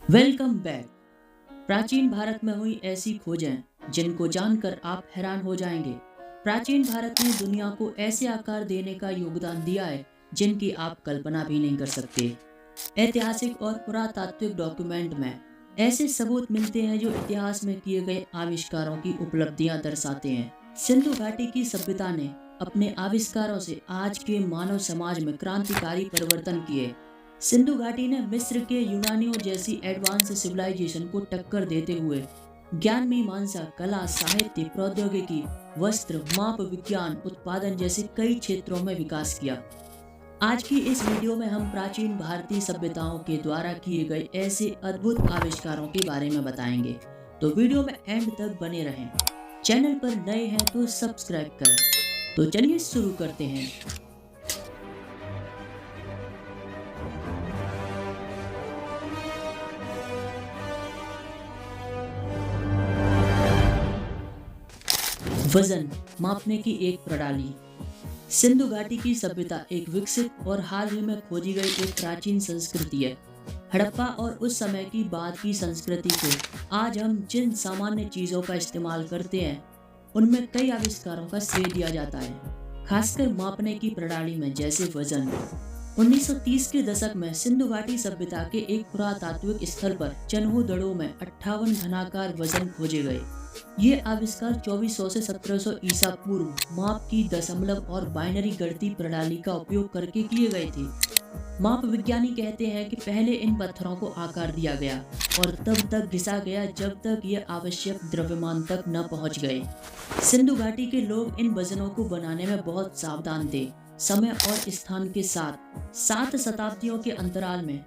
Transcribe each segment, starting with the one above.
Welcome back. प्राचीन भारत में हुई ऐसी खोजें जिनको जानकर आप हैरान हो जाएंगे। प्राचीन भारत ने दुनिया को ऐसे आकार देने का योगदान दिया है जिनकी आप कल्पना भी नहीं कर सकते। ऐतिहासिक और पुरातात्विक डॉक्यूमेंट में ऐसे सबूत मिलते हैं जो इतिहास में किए गए आविष्कारों की उपलब्धियां दर्शाते हैं। सिंधु घाटी की सभ्यता ने अपने आविष्कारों से आज के मानव समाज में क्रांतिकारी परिवर्तन किए। सिंधु घाटी ने मिस्र के यूनानियों जैसी एडवांस सिविलाइजेशन को टक्कर देते हुए ज्ञान मीमांसा, कला, साहित्य, प्रौद्योगिकी, वस्त्र, माप विज्ञान, उत्पादन जैसे कई क्षेत्रों में विकास किया। आज की इस वीडियो में हम प्राचीन भारतीय सभ्यताओं के द्वारा किए गए ऐसे अद्भुत आविष्कारों के बारे में बताएंगे, तो वीडियो में एंड तक बने रहें। चैनल पर नए हैं तो सब्सक्राइब करें। तो चलिए शुरू करते हैं। वजन मापने की एक प्रणाली। सिंधु घाटी की सभ्यता एक विकसित और हाल ही में खोजी गई एक प्राचीन संस्कृति है। हड़प्पा और उस समय की बाद की संस्कृति को आज हम जिन सामान्य चीजों का इस्तेमाल करते हैं उनमें कई आविष्कारों का श्रेय दिया जाता है, खासकर मापने की प्रणाली में, जैसे वजन। 1930 के दशक में सिंधु घाटी सभ्यता के एक पुरातात्विक स्थल पर चन्हू में 58 घनाकार वजन खोजे गए। ये आविष्कार 2400 से 1700 ईसा पूर्व माप की दशमलव और बाइनरी गणितीय प्रणाली का उपयोग करके किए गए थे। माप विज्ञानी कहते हैं कि पहले इन पत्थरों को आकार दिया गया और तब तक घिसा गया जब तक ये आवश्यक द्रव्यमान तक न पहुंच गए। सिंधु घाटी के लोग इन वजनों को बनाने में बहुत सावधान थे। समय और स्थान के साथ 7 शताब्दियों के अंतराल में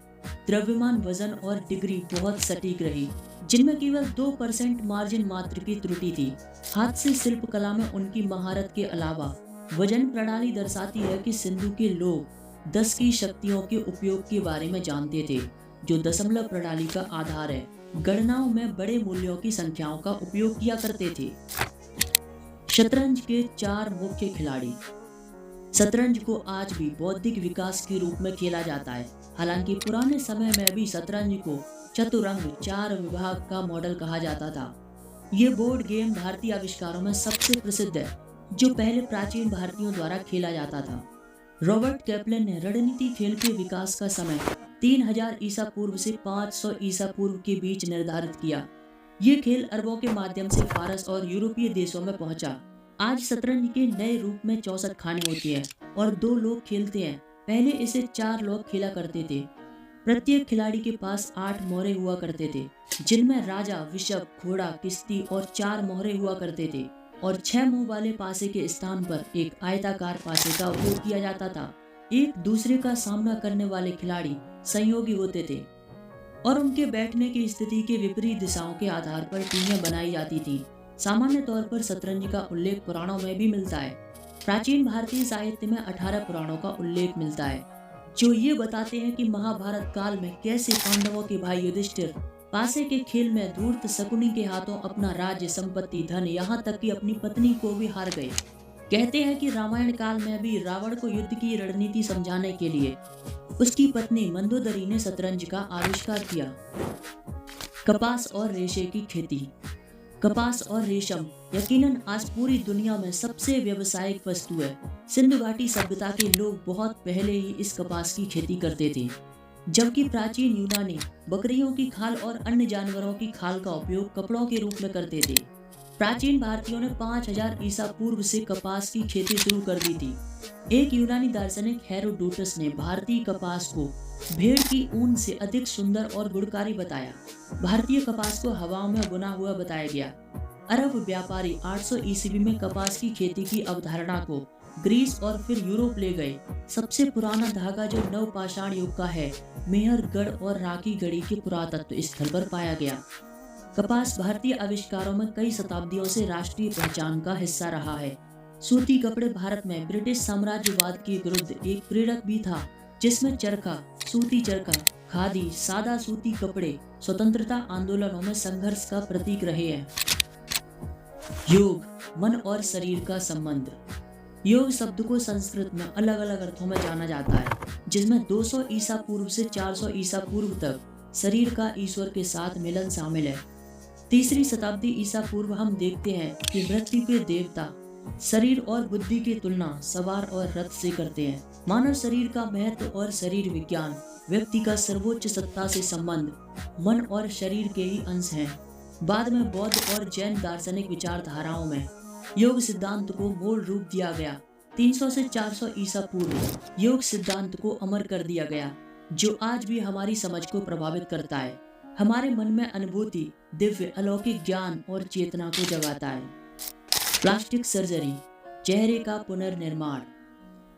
द्रव्यमान, वजन और डिग्री बहुत सटीक रही, जिनमें केवल 2% मार्जिन मात्र की त्रुटि थी। हाथ से शिल्पकला में उनकी महारत के अलावा वजन प्रणाली दर्शाती है कि सिंधु के लोग 10 की शक्तियों के उपयोग के बारे में जानते थे, जो दशमलव प्रणाली का आधार है। गणनाओं में बड़े मूल्यों की संख्याओं का उपयोग किया करते थे। शतरंज के 4 मुख्य खिलाड़ी। शतरंज को आज भी बौद्धिक विकास के रूप में खेला जाता है। हालांकि पुराने समय में भी शतरंज को चतुरंग 4 विभाग का मॉडल कहा जाता था। ये बोर्ड गेम भारतीय आविष्कारों में सबसे प्रसिद्ध है, जो पहले प्राचीन भारतीयों द्वारा खेला जाता था। रॉबर्ट कैपलन ने रणनीति खेल के विकास का समय 3000 ईसा पूर्व से 500 ईसा पूर्व के बीच निर्धारित किया। ये खेल अरबों के माध्यम से फारस और यूरोपीय देशों में पहुंचा। आज शतरंज के नए रूप में 64 खाने होती है और 2 लोग खेलते हैं। पहले इसे 4 लोग खेला करते थे। प्रत्येक खिलाड़ी के पास 8 मोहरे हुआ करते थे, जिनमें राजा, विषभ, घोड़ा, किश्ती और 4 मोहरे हुआ करते थे, और 6 मुंह वाले पासे के स्थान पर एक आयताकार पासे का उपयोग किया जाता था। एक दूसरे का सामना करने वाले खिलाड़ी संयोगी होते थे और उनके बैठने की स्थिति के विपरीत दिशाओं के आधार पर टीमें बनाई जाती थी। सामान्य तौर पर शतरंज का उल्लेख पुराणों में भी मिलता है। प्राचीन भारतीय साहित्य में 18 पुराणों का उल्लेख मिलता है, जो ये बताते हैं कि महाभारत काल में कैसे पांडवों के भाई युधिष्ठिर पासे के खेल में धूर्त शकुनी के हाथों अपना राज्य, संपत्ति, धन, यहाँ तक कि अपनी पत्नी को भी हार गए। कहते हैं कि रामायण काल में भी रावण को युद्ध की रणनीति समझाने के लिए उसकी पत्नी मंदोदरी ने शतरंज का आविष्कार किया। कपास और रेशे की खेती। कपास और रेशम यकीनन आज पूरी दुनिया में सबसे व्यावसायिक वस्तु है। सिंधु घाटी सभ्यता के लोग बहुत पहले ही इस कपास की खेती करते थे, जबकि प्राचीन यूनानी बकरियों की खाल और अन्य जानवरों की खाल का उपयोग कपड़ों के रूप में करते थे। प्राचीन भारतीयों ने 5000 ईसा पूर्व से कपास की खेती शुरू कर दी थी। एक यूनानी दार्शनिक हेरोडोटस ने भारतीय कपास को भेड़ की ऊन से अधिक सुंदर और गुणकारी बताया। भारतीय कपास को हवाओं में बुना हुआ बताया गया। अरब व्यापारी 800 ईस्वी में कपास की खेती की अवधारणा को ग्रीस और फिर यूरोप ले गए। सबसे पुराना धागा जो नवपाषाण युग का है, मेहरगढ़ और राखी गढ़ी के पुरातत्व स्थल पर पाया गया। कपास भारतीय आविष्कारों में कई शताब्दियों से राष्ट्रीय पहचान का हिस्सा रहा है। सूती कपड़े भारत में ब्रिटिश साम्राज्यवाद के विरुद्ध एक प्रेरक भी था, जिसमें चरखा, सूती चरखा, खादी, सादा सूती कपड़े स्वतंत्रता आंदोलनों में संघर्ष का प्रतीक रहे हैं। योग, मन और शरीर का संबंध। योग शब्द को संस्कृत में अलग अलग अर्थों में जाना जाता है, जिसमें 200 ईसा पूर्व से 400 ईसा पूर्व तक शरीर का ईश्वर के साथ मिलन शामिल है। 3री शताब्दी ईसा पूर्व हम देखते हैं कि मृत्यु के देवता शरीर और बुद्धि की तुलना सवार और रथ से करते हैं। मानव शरीर का महत्व और शरीर विज्ञान व्यक्ति का सर्वोच्च सत्ता से संबंध मन और शरीर के ही अंश हैं। बाद में बौद्ध और जैन दार्शनिक विचारधाराओं में योग सिद्धांत को मूल रूप दिया गया। 300 से 400 ईसा पूर्व योग सिद्धांत को अमर कर दिया गया, जो आज भी हमारी समझ को प्रभावित करता है, हमारे मन में अनुभूति, दिव्य अलौकिक ज्ञान और चेतना को जगाता है। प्लास्टिक सर्जरी, चेहरे का पुनर्निर्माण।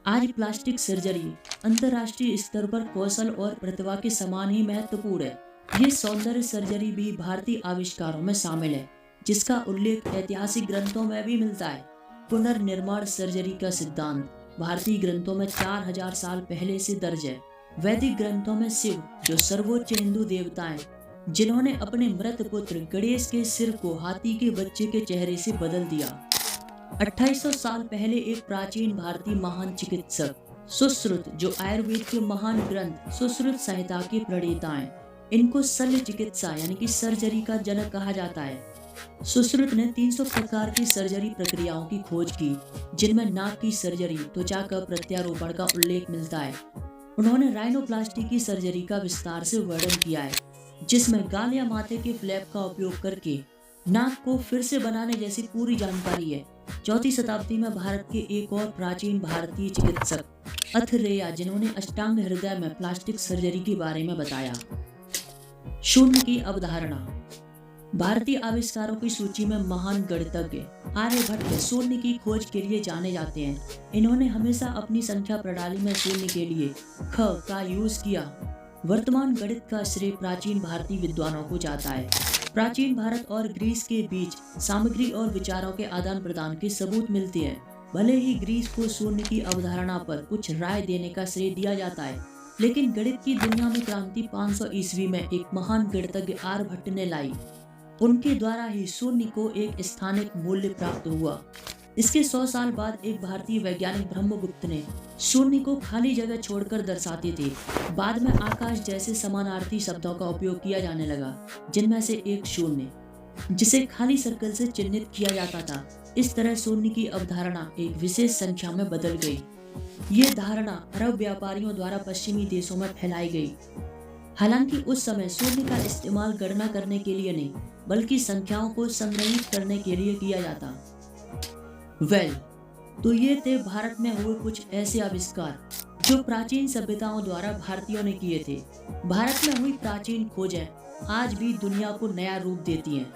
आज प्लास्टिक सर्जरी अंतर्राष्ट्रीय स्तर पर कौशल और प्रतिभा के समान ही महत्वपूर्ण है। ये सौंदर्य सर्जरी भी भारतीय आविष्कारों में शामिल है, जिसका उल्लेख ऐतिहासिक ग्रंथों में भी मिलता है। पुनर्निर्माण सर्जरी का सिद्धांत भारतीय ग्रंथों में 4000 साल पहले से दर्ज है। वैदिक ग्रंथों में शिव, जो सर्वोच्च हिंदू देवता हैं, जिन्होंने अपने मृत पुत्र गणेश के सिर को हाथी के बच्चे के चेहरे से बदल दिया। 2800 साल पहले एक प्राचीन भारतीय महान चिकित्सक सुश्रुत, जो आयुर्वेद के महान ग्रंथ सुश्रुत संहिता के प्रणेता हैं, इनको शल्य चिकित्सा यानी कि सर्जरी का जनक कहा जाता है। सुश्रुत ने 300 प्रकार की सर्जरी प्रक्रियाओं की खोज की, जिनमें नाक की सर्जरी, त्वचा का प्रत्यारोपण का उल्लेख मिलता है। उन्होंने राइनोप्लास्टी की सर्जरी का विस्तार से वर्णन किया है, जिसमें गाल या माथे के फ्लैप का उपयोग करके नाक को फिर से बनाने जैसी पूरी जानकारी है। 4वीं शताब्दी में भारत के एक और प्राचीन भारतीय चिकित्सक अथरेया, जिन्होंने अष्टांग हृदय में प्लास्टिक सर्जरी के बारे में बताया। शून्य की अवधारणा। भारतीय आविष्कारों की सूची में महान गणितज्ञ आर्यभट्ट शून्य की खोज के लिए जाने जाते हैं। इन्होंने हमेशा अपनी संख्या प्रणाली में शून्य के लिए ख का यूज किया। वर्तमान गणित का श्रेय प्राचीन भारतीय विद्वानों को जाता है। प्राचीन भारत और ग्रीस के बीच सामग्री और विचारों के आदान प्रदान के सबूत मिलते हैं। भले ही ग्रीस को शून्य की अवधारणा पर कुछ राय देने का श्रेय दिया जाता है, लेकिन गणित की दुनिया में क्रांति 500 ईस्वी में एक महान गणितज्ञ आर्यभट्ट ने लाई। उनके द्वारा ही शून्य को एक स्थानिक मूल्य प्राप्त हुआ। इसके 100 साल बाद एक भारतीय वैज्ञानिक ब्रह्मगुप्त ने शून्य को खाली जगह छोड़कर दर्शाते थे। बाद में आकाश जैसे समानार्थी शब्दों का उपयोग किया जाने लगा, जिनमें से एक शून्य, जिसे खाली सर्कल से चिन्हित किया जाता था। इस तरह शून्य की अवधारणा एक विशेष संख्या में बदल गई। ये धारणा अरब व्यापारियों द्वारा पश्चिमी देशों में फैलाई गई। हालांकि उस समय शून्य का इस्तेमाल गणना करने के लिए नहीं, बल्कि संख्याओं को संग्रहित करने के लिए किया जाता। तो ये थे भारत में हुए कुछ ऐसे आविष्कार जो प्राचीन सभ्यताओं द्वारा भारतीयों ने किए थे। भारत में हुई प्राचीन खोजें आज भी दुनिया को नया रूप देती हैं।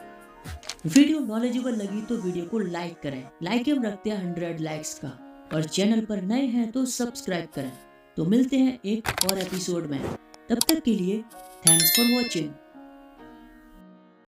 वीडियो नॉलेजेबल लगी तो वीडियो को लाइक करें। लाइक हम रखते हैं 100 लाइक्स का, और चैनल पर नए हैं तो सब्सक्राइब करें। तो मिलते हैं एक और एपिसोड में, तब तक के लिए थैंक्स फॉर वॉचिंग।